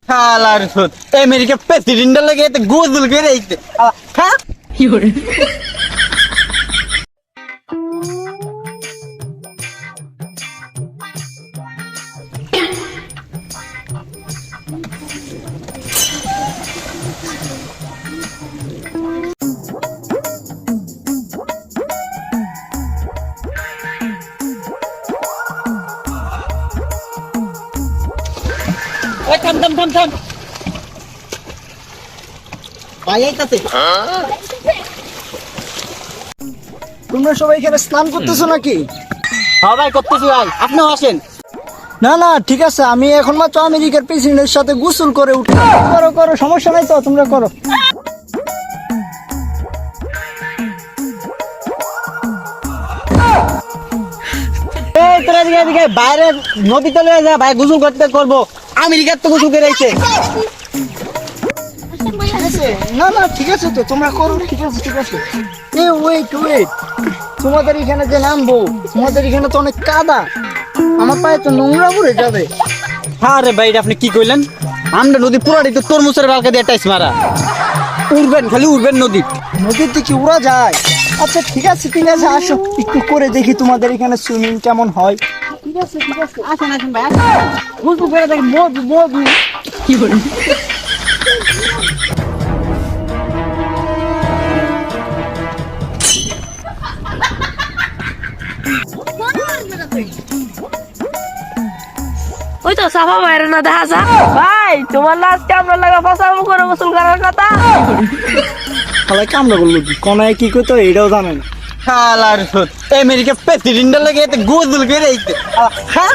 হালার সুদ আমেরিকা প্রেসিডেন্টের লাগে এতে গোজল করে আইছে হ্যাঁ কি করে ওই থাম থাম থাম থাম ভাই আইতাছে তোমরা সবাই এখানে স্নান করতেছো নাকি? হ্যাঁ ভাই করতেছি ভাই আপনিও আসেন না না ঠিক আছে, আমি এখন মাত্র আমেরিকার প্রেসিডেন্টের সাথে গোসল করে উঠলাম। করো করো, সমস্যা নাই তো, তোমরা করো। এই তোরা দিকে দিকে বাইরে নদী চলে যা ভাই গোসল করতে করবো আমেরিকার তো গোসল করে আইছে ঠিক আছে, না না ঠিক আছে তো, তোমরা করো, ঠিক আছে ঠিক আছে। এ ওয়েট ওয়েট, তোমাদের এখানে যে নামবো, তোমাদের এখানে তো অনেক কাদা, আমার পায়ে তো নোংরা পড়ে যাবে। হ্যাঁ রে ভাই এটা আপনি কি কইলেন আমরা নদী পুরাটি তো তরমুজের বালকা দিয়ে টাইস মারা উড়বেন খালি উড়বেন নদী নদীর দিকে উড়া যায়। আচ্ছা ঠিক আছে আসো, একটু করে দেখি তোমাদের এখানে সুইমিং কেমন হয়। ঠিক আছে আসেন আসেন ভাই আসেন গোসল করে দেখি মধু মধু কি করে ওই তো সাফা বাইরে না দেখা যা ভাই তোমার লাস্টে আমরা লাগা ফসাবো করে গোসল করার কথা খালাই কামড়া বললো কি কোনায় কি করতো এটাও জানে না। হালার সুদ আমেরিকা প্রেসিডেন্টের লাগে এতে গোসল করে আইছে হ্যাঁ